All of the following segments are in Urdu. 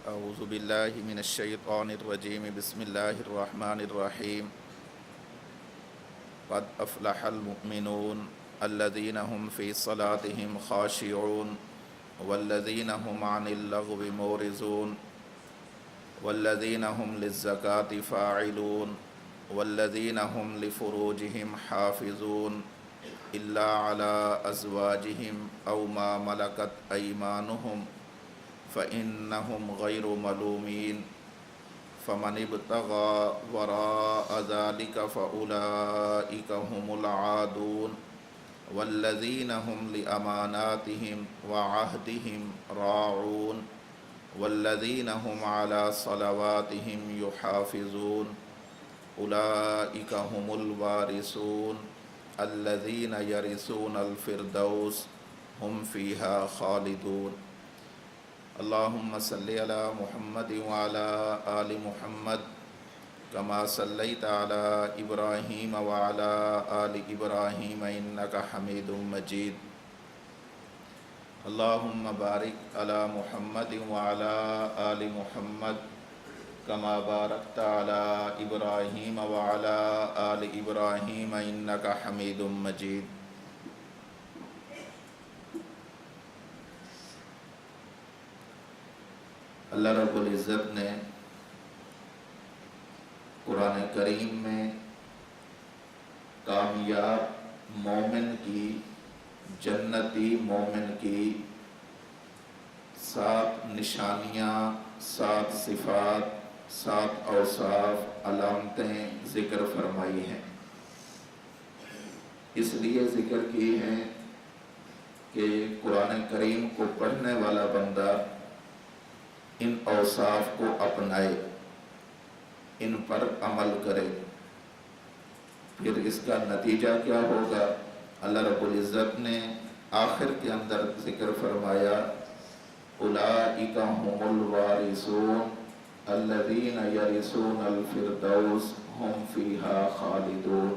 أعوذ بالله من الشيطان الرجيم بسم الله الرحمن الرحيم قد أفلح المؤمنون الذين هم في صلاتهم خاشعون والذين هم عن اللغو معرضون والذين هم للزكاة فاعلون والذين هم لفروجهم حافظون إلا على أزواجهم أو ما ملكت أيمانهم فإنهم غير ملومين فمن ابتغى وراء ذلك فأولئك هم العادون والذين هم لأماناتهم وعهدهم راعون والذين هم على صلواتهم يحافظون أولئك هم الوارثون الذين يرثون الفردوس هم فيها خالدون اللهم صل على محمد وعلى آل محمد كما صليت على إبراهيم وعلى آل إبراهيم إنك حميد مجيد اللهم بارك على محمد وعلى آل محمد كما باركت على إبراهيم وعلى آل إبراهيم إنك حميد مجيد اللہ رب العزت نے قرآن کریم میں کامیاب مومن کی، جنتی مومن کی 7 نشانیاں، 7 صفات، 7 اوصاف، علامتیں ذکر فرمائی ہیں۔ اس لیے ذکر کی ہیں کہ قرآن کریم کو پڑھنے والا بندہ ان اوصاف کو اپنائے، ان پر عمل کرے۔ پھر اس کا نتیجہ کیا ہوگا؟ اللہ رب العزت نے آخر کے اندر ذکر فرمایا اولئک هم الوارثون الذین یرثون الفردوس هم فیہا خالدون۔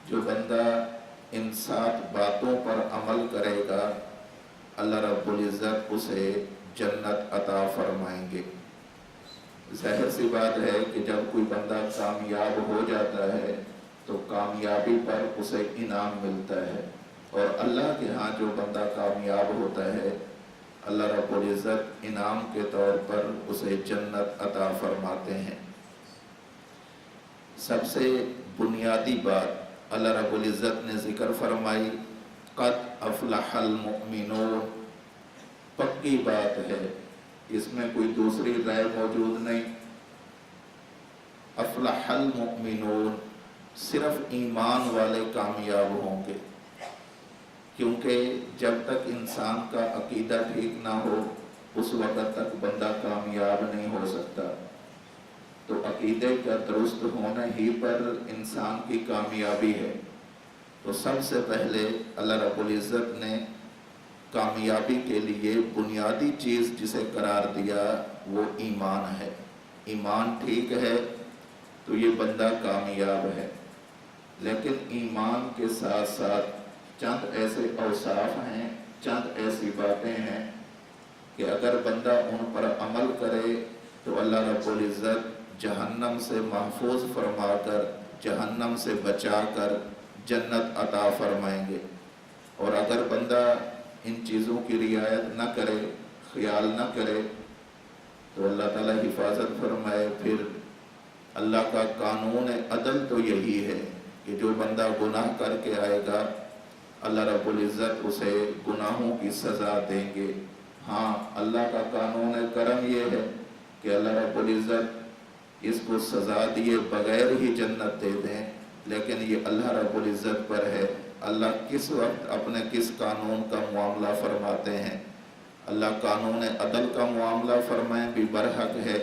جو بندہ ان 7 باتوں پر عمل کرے گا اللہ رب العزت اسے جنت عطا فرمائیں گے۔ ظاہر سی بات ہے کہ جب کوئی بندہ کامیاب ہو جاتا ہے تو کامیابی پر اسے انعام ملتا ہے، اور اللہ کے ہاں جو بندہ کامیاب ہوتا ہے اللہ رب العزت انعام کے طور پر اسے جنت عطا فرماتے ہیں۔ سب سے بنیادی بات اللہ رب العزت نے ذکر فرمائی قد افلح المؤمنون، پکی بات ہے، اس میں کوئی دوسری رائے موجود نہیں۔ افلح المؤمنون، صرف ایمان والے کامیاب ہوں گے، کیونکہ جب تک انسان کا عقیدہ ٹھیک نہ ہو اس وقت تک بندہ کامیاب نہیں ہو سکتا۔ تو عقیدے کا درست ہونے ہی پر انسان کی کامیابی ہے۔ تو سب سے پہلے اللہ رب العزت نے کامیابی کے لیے بنیادی چیز جسے قرار دیا وہ ایمان ہے۔ ایمان ٹھیک ہے تو یہ بندہ کامیاب ہے، لیکن ایمان کے ساتھ ساتھ چند ایسے اوصاف ہیں، چند ایسی باتیں ہیں کہ اگر بندہ ان پر عمل کرے تو اللہ رب العزت جہنم سے محفوظ فرما کر، جہنم سے بچا کر جنت عطا فرمائیں گے۔ اور اگر بندہ ان چیزوں کی رعایت نہ کرے، خیال نہ کرے تو اللہ تعالیٰ حفاظت فرمائے۔ پھر اللہ کا قانون عدل تو یہی ہے کہ جو بندہ گناہ کر کے آئے گا اللہ رب العزت اسے گناہوں کی سزا دیں گے۔ ہاں، اللہ کا قانون کرم یہ ہے کہ اللہ رب العزت اس کو سزا دیے بغیر ہی جنت دے دیں، لیکن یہ اللہ رب العزت پر ہے اللہ کس وقت اپنے کس قانون کا معاملہ فرماتے ہیں۔ اللہ قانون عدل کا معاملہ فرمائیں بھی برحق ہے،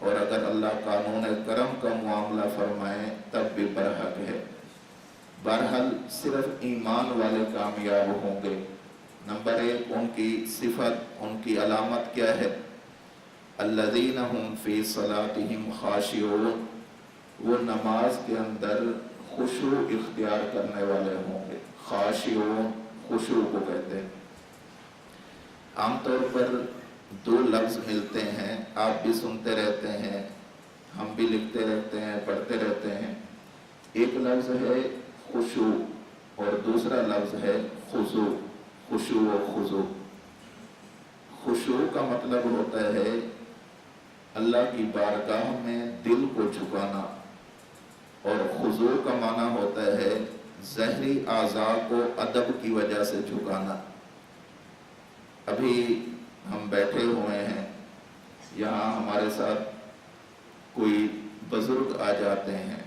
اور اگر اللہ قانون کرم کا معاملہ فرمائیں تب بھی برحق ہے۔ بہرحال صرف ایمان والے کامیاب ہوں گے۔ نمبر 1 ان کی صفت، ان کی علامت کیا ہے؟ الذین هم فی صلاتهم خاشعون، وہ نماز کے اندر خشوع اختیار کرنے والے ہوں گے۔ خاشعون خشوع کو کہتے ہیں۔ عام طور پر دو لفظ ملتے ہیں، آپ بھی سنتے رہتے ہیں، ہم بھی لکھتے رہتے ہیں، پڑھتے رہتے ہیں۔ ایک لفظ ہے خشوع اور دوسرا لفظ ہے خضوع، خشوع و خضوع۔ خشوع کا مطلب ہوتا ہے اللہ کی بارگاہ میں دل کو جھکانا، اور خضوع کا معنی ہوتا ہے ظاہری اعضاء کو ادب کی وجہ سے جھکانا۔ ابھی ہم بیٹھے ہوئے ہیں، یہاں ہمارے ساتھ کوئی بزرگ آ جاتے ہیں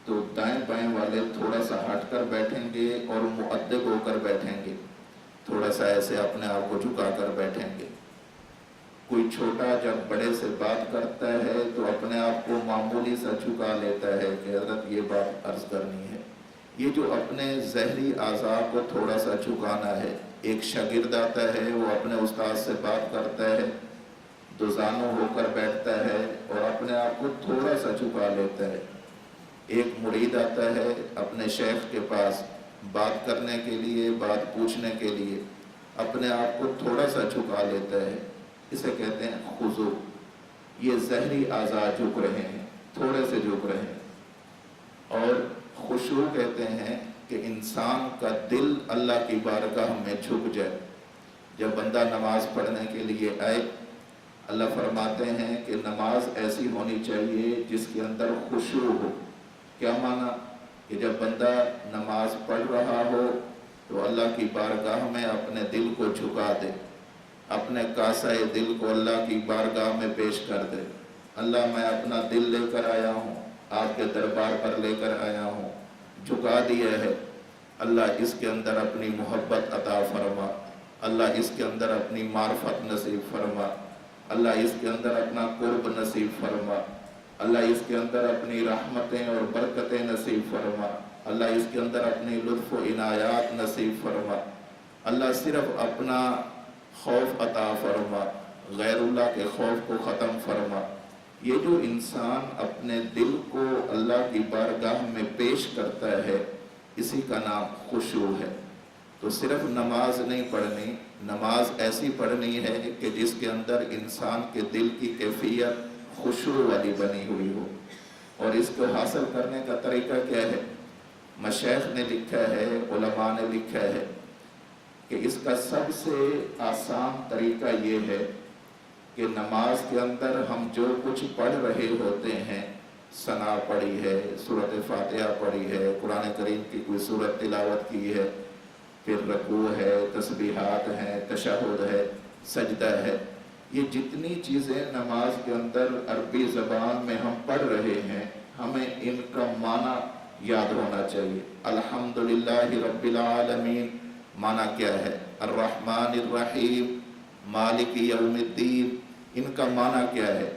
تو دائیں بائیں والے تھوڑا سا ہٹ کر بیٹھیں گے اور مؤدب ہو کر بیٹھیں گے، تھوڑا سا ایسے اپنے آپ کو جھکا کر بیٹھیں گے۔ کوئی چھوٹا جب بڑے سے بات کرتا ہے تو اپنے آپ کو معمولی سا جھکا لیتا ہے کہ حضرت یہ بات عرض کرنی ہے۔ یہ جو اپنے ظاہری اعضاء کو تھوڑا سا جھکانا ہے، ایک شاگرد آتا ہے، وہ اپنے استاد سے بات کرتا ہے، دوزانوں ہو کر بیٹھتا ہے اور اپنے آپ کو تھوڑا سا جھکا لیتا ہے۔ ایک مرید آتا ہے اپنے شیخ کے پاس بات کرنے کے لیے، بات پوچھنے کے لیے، اپنے آپ کو تھوڑا سا جھکا لیتا ہے، اسے کہتے ہیں خضوع۔ یہ ظاہری اعضاء جھک رہے ہیں، تھوڑے سے جھک رہے ہیں۔ اور خشوع کہتے ہیں کہ انسان کا دل اللہ کی بارگاہ میں جھک جائے۔ جب بندہ نماز پڑھنے کے لیے آئے، اللہ فرماتے ہیں کہ نماز ایسی ہونی چاہیے جس کے اندر خشوع ہو۔ کیا معنی؟ کہ جب بندہ نماز پڑھ رہا ہو تو اللہ کی بارگاہ میں اپنے دل کو جھکا دے، اپنے کاسۂ دل کو اللہ کی بارگاہ میں پیش کر دے۔ اللہ میں اپنا دل لے کر آیا ہوں، آپ کے دربار پر لے کر آیا ہوں، جھکا دیا ہے۔ اللہ اس کے اندر اپنی محبت عطا فرما، اللہ اس کے اندر اپنی معرفت نصیب فرما، اللہ اس کے اندر اپنا قرب نصیب فرما، اللہ اس کے اندر اپنی رحمتیں اور برکتیں نصیب فرما، اللہ اس کے اندر اپنی لطف و عنایات نصیب فرما۔ اللہ صرف اپنا خوف عطا فرما، غیر اللہ کے خوف کو ختم فرما۔ یہ جو انسان اپنے دل کو اللہ کی بارگاہ میں پیش کرتا ہے، اسی کا نام خشوع ہے۔ تو صرف نماز نہیں پڑھنی، نماز ایسی پڑھنی ہے کہ جس کے اندر انسان کے دل کی کیفیت خشوع والی بنی ہوئی ہو۔ اور اس کو حاصل کرنے کا طریقہ کیا ہے؟ مشائخ نے لکھا ہے، علماء نے لکھا ہے کہ اس کا سب سے آسان طریقہ یہ ہے کہ نماز کے اندر ہم جو کچھ پڑھ رہے ہوتے ہیں، ثنا پڑھی ہے، سورۃ فاتحہ پڑھی ہے، قرآن کریم کی کوئی سورت تلاوت کی ہے، پھر رکوع ہے، تسبیحات ہیں، تشہد ہے، سجدہ ہے، یہ جتنی چیزیں نماز کے اندر عربی زبان میں ہم پڑھ رہے ہیں، ہمیں ان کا معنی یاد ہونا چاہیے۔ الحمدللہ رب العالمین معنی کیا ہے؟ الرحمن الرحیم، مالک یوم الدین، ان کا معنی کیا ہے؟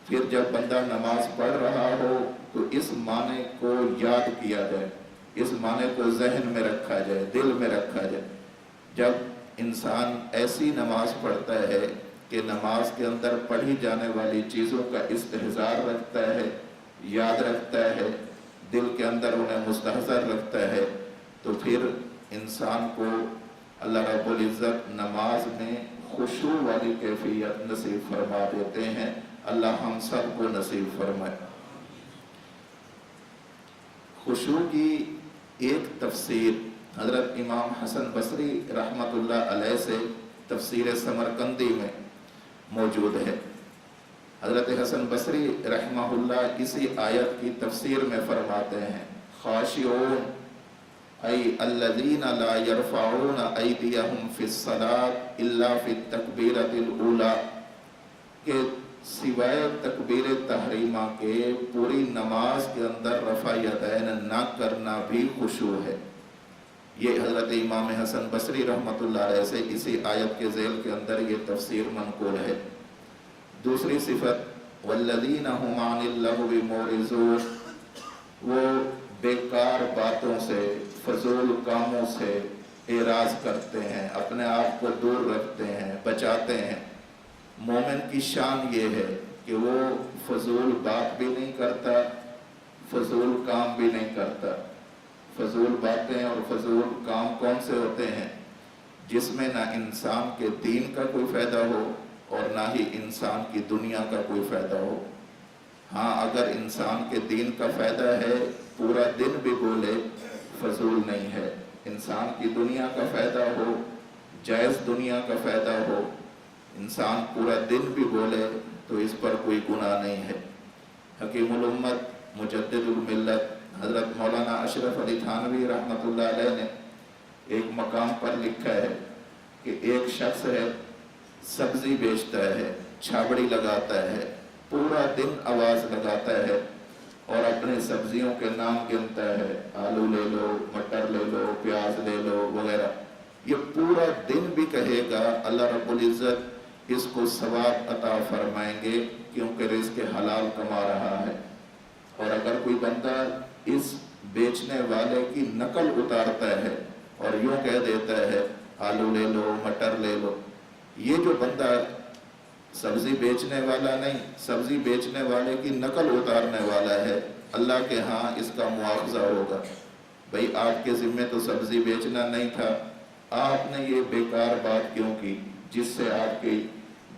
پھر جب بندہ نماز پڑھ رہا ہو تو اس معنی کو یاد کیا جائے، اس معنی کو ذہن میں رکھا جائے، دل میں رکھا جائے۔ جب انسان ایسی نماز پڑھتا ہے کہ نماز کے اندر پڑھی جانے والی چیزوں کا استحضار رکھتا ہے، یاد رکھتا ہے، دل کے اندر انہیں مستحضر رکھتا ہے، تو پھر انسان کو اللہ رب العزت نماز میں خشوع والی کیفیت نصیب فرما دیتے ہیں۔ اللہ ہم سب کو نصیب فرمائے۔ خشوع کی ایک تفسیر حضرت امام حسن بصری رحمۃ اللہ علیہ سے تفسیر سمرقندی میں موجود ہے۔ حضرت حسن بصری رحمہ اللہ اسی آیت کی تفسیر میں فرماتے ہیں، خاشعون ای الذین لا یرفعون ایدیہم فی الصلاۃ الا فی التکبیرۃ الاولی، کہ سوائے تکبیر تحریمہ کے پوری نماز کے اندر رفع یدین نہ کرنا بھی خشوع ہے۔ یہ حضرت امام حسن بصری رحمۃ اللہ علیہ سے اسی آیت کے ذیل کے اندر یہ تفسیر منقول ہے۔ دوسری صفت والذین ھم عن اللغو معرضون، وہ بیکار باتوں سے، فضول کاموں سے اعراض کرتے ہیں، اپنے آپ کو دور رکھتے ہیں، بچاتے ہیں۔ مومن کی شان یہ ہے کہ وہ فضول بات بھی نہیں کرتا، فضول کام بھی نہیں کرتا۔ فضول باتیں اور فضول کام کون سے ہوتے ہیں؟ جس میں نہ انسان کے دین کا کوئی فائدہ ہو اور نہ ہی انسان کی دنیا کا کوئی فائدہ ہو۔ ہاں اگر انسان کے دین کا فائدہ ہے، پورا دن بھی بولے فضول نہیں ہے۔ انسان کی دنیا کا فائدہ ہو، جائز دنیا کا فائدہ ہو، انسان پورا دن بھی بولے تو اس پر کوئی گناہ نہیں ہے۔ حکیم الامت مجدد الملت حضرت مولانا اشرف علی تھانوی رحمۃ اللہ علیہ نے ایک مقام پر لکھا ہے کہ ایک شخص ہے، سبزی بیچتا ہے، چھابڑی لگاتا ہے، پورا دن آواز لگاتا ہے اور اپنے سبزیوں کے نام گنتا ہے، آلو لے لو، مٹر لے لو، پیاز لے لو وغیرہ۔ یہ پورا دن بھی کہے گا، اللہ رب العزت اس کو ثواب عطا فرمائیں گے کیونکہ رزق حلال کما رہا ہے۔ اور اگر کوئی بندہ اس بیچنے والے کی نقل اتارتا ہے اور یوں کہہ دیتا ہے آلو لے لو، مٹر لے لو، یہ جو بندہ سبزی بیچنے والا نہیں، سبزی بیچنے والے کی نقل اتارنے والا ہے، اللہ کے ہاں اس کا مواخذہ ہوگا۔ بھئی آپ کے ذمہ تو سبزی بیچنا نہیں تھا، آپ نے یہ بیکار بات کیوں کی جس سے آپ کی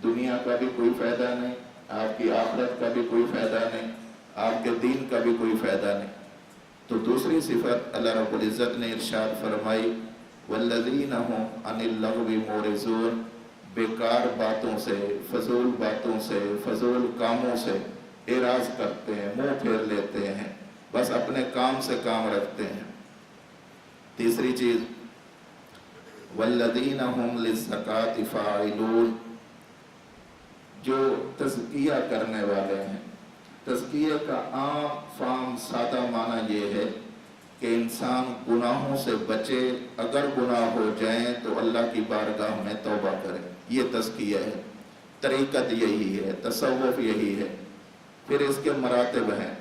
دنیا کا بھی کوئی فائدہ نہیں، آپ کی آخرت کا بھی کوئی فائدہ نہیں، آپ کے دین کا بھی کوئی فائدہ نہیں۔ تو دوسری صفت اللہ رب العزت نے ارشاد فرمائی والذین هم عن اللغو معرضون، بیکار باتوں سے، فضول باتوں سے، فضول کاموں سے اعراض کرتے ہیں، منہ پھیر لیتے ہیں، بس اپنے کام سے کام رکھتے ہیں۔ تیسری چیز والذین هم للزکاة فاعلون، جو تزکیہ کرنے والے ہیں۔ تزکیہ کا عام فام سادہ معنی یہ ہے کہ انسان گناہوں سے بچے، اگر گناہ ہو جائیں تو اللہ کی بارگاہ میں توبہ کرے، یہ تزکیہ ہے۔ طریقت یہی ہے، تصوف یہی ہے۔ پھر اس کے مراتب ہیں،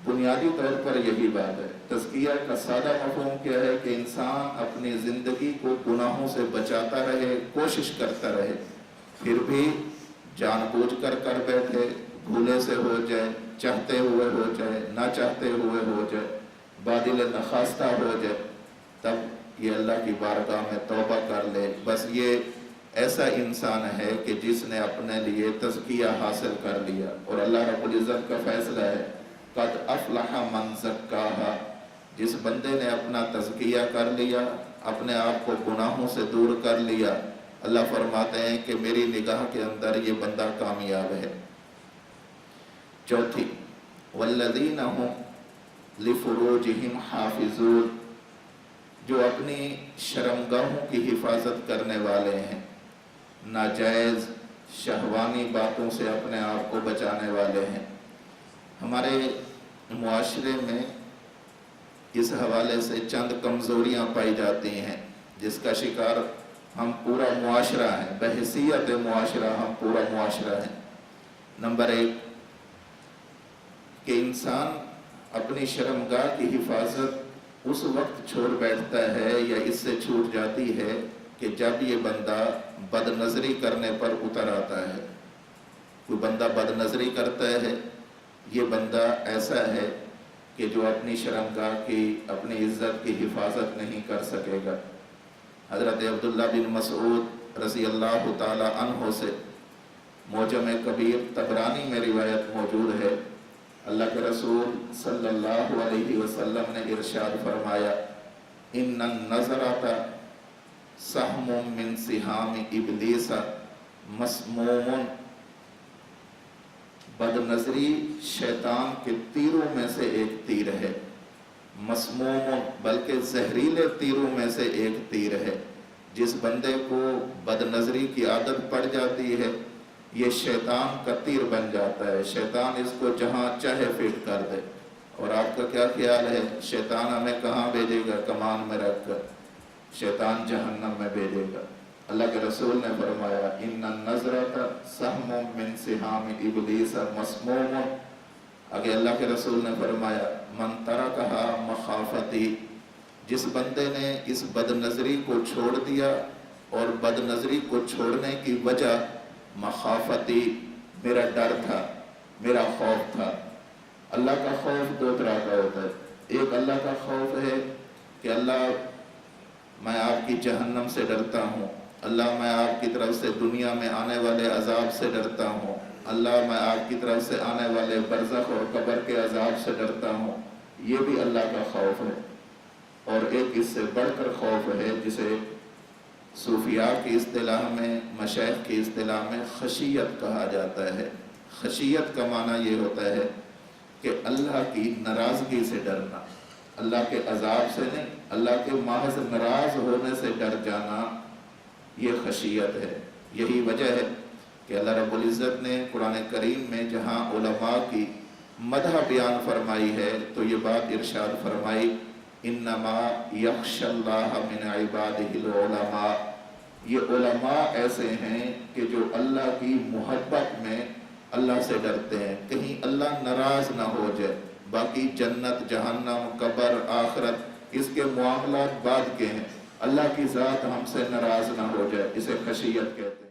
بنیادی طور پر یہی بات ہے۔ تزکیہ کا سادہ مفہوم کیا ہے کہ انسان اپنی زندگی کو گناہوں سے بچاتا رہے، کوشش کرتا رہے، پھر بھی جان بوجھ کر کر بیٹھے، بھولے سے ہو جائے، چاہتے ہوئے ہو جائے، نہ چاہتے ہوئے ہو جائے، بادل نخواستہ ہو جائے، تب یہ اللہ کی بارگاہ میں توبہ کر لے۔ بس یہ ایسا انسان ہے کہ جس نے اپنے لیے تزکیہ حاصل کر لیا، اور اللہ رب العزت کا فیصلہ ہے قد افلح من زکاہا، جس بندے نے اپنا تزکیہ کر لیا، اپنے آپ کو گناہوں سے دور کر لیا، اللہ فرماتے ہیں کہ میری نگاہ کے اندر یہ بندہ کامیاب ہے۔ چوتھی والذین هم لفروجہم حافظون، جو اپنی شرمگاہوں کی حفاظت کرنے والے ہیں، ناجائز شہوانی باتوں سے اپنے آپ کو بچانے والے ہیں۔ ہمارے معاشرے میں اس حوالے سے چند کمزوریاں پائی جاتی ہیں جس کا شکار ہم پورا معاشرہ ہیں، بحیثیت معاشرہ ہم پورا معاشرہ ہیں۔ نمبر ایک کہ انسان اپنی شرمگاہ کی حفاظت اس وقت چھوڑ بیٹھتا ہے یا اس سے چھوٹ جاتی ہے کہ جب یہ بندہ بد نظری کرنے پر اتر آتا ہے۔ کوئی بندہ بد نظری کرتا ہے، یہ بندہ ایسا ہے کہ جو اپنی شرمگاہ کی، اپنی عزت کی حفاظت نہیں کر سکے گا۔ حضرت عبداللہ بن مسعود رضی اللہ تعالی عنہ سے معجم کبیر طبرانی میں روایت موجود ہے، اللہ کے رسول صلی اللہ علیہ وسلم نے ارشاد فرمایا ان النظرۃ سہم من سہام ابلیس مسموم، بد نظری شیطان کے تیروں میں سے ایک تیر ہے، مسموم بلکہ زہریلے تیروں میں سے ایک تیر ہے۔ جس بندے کو بد نظری کی عادت پڑ جاتی ہے، یہ شیطان کا تیر بن جاتا ہے، شیطان اس کو جہاں چاہے فٹ کر دے۔ اور آپ کا کیا خیال ہے شیطان ہمیں کہاں بھیجے گا؟ کمان میں رکھ کر شیطان جہنم میں بھیجے گا۔ اللہ کے رسول نے فرمایا ان النظرۃ سہم من سہام ابلیس مسموم، آگے اللہ کے رسول نے فرمایا من ترکھا مخافتی، جس بندے نے اس بد نظری کو چھوڑ دیا، اور بد نظری کو چھوڑنے کی وجہ مخافتی، میرا ڈر تھا، میرا خوف تھا۔ اللہ کا خوف دو طرح کا ہوتا ہے، ایک اللہ کا خوف ہے کہ اللہ میں آپ کی جہنم سے ڈرتا ہوں، اللہ میں آپ کی طرف سے دنیا میں آنے والے عذاب سے ڈرتا ہوں، اللہ میں آپ کی طرف سے آنے والے برزخ اور قبر کے عذاب سے ڈرتا ہوں، یہ بھی اللہ کا خوف ہے۔ اور ایک اس سے بڑھ کر خوف ہے جسے صوفیاء کی اصطلاح میں، مشائخ کی اصطلاح میں خشیت کہا جاتا ہے۔ خشیت کا معنی یہ ہوتا ہے کہ اللہ کی ناراضگی سے ڈرنا، اللہ کے عذاب سے نہیں، اللہ کے محض ناراض ہونے سے ڈر جانا، یہ خشیت ہے۔ یہی وجہ ہے کہ اللہ رب العزت نے قرآن کریم میں جہاں علماء کی مدح بیان فرمائی ہے تو یہ بات ارشاد فرمائی، انما یخشی اللہ من عبادہ العلماء، یہ علماء ایسے ہیں کہ جو اللہ کی محبت میں اللہ سے ڈرتے ہیں، کہیں اللہ ناراض نہ ہو جائے۔ باقی جنت، جہنم، قبر، آخرت، اس کے معاملات بعد کے ہیں، اللہ کی ذات ہم سے ناراض نہ ہو جائے، اسے خشیت کہتے ہیں۔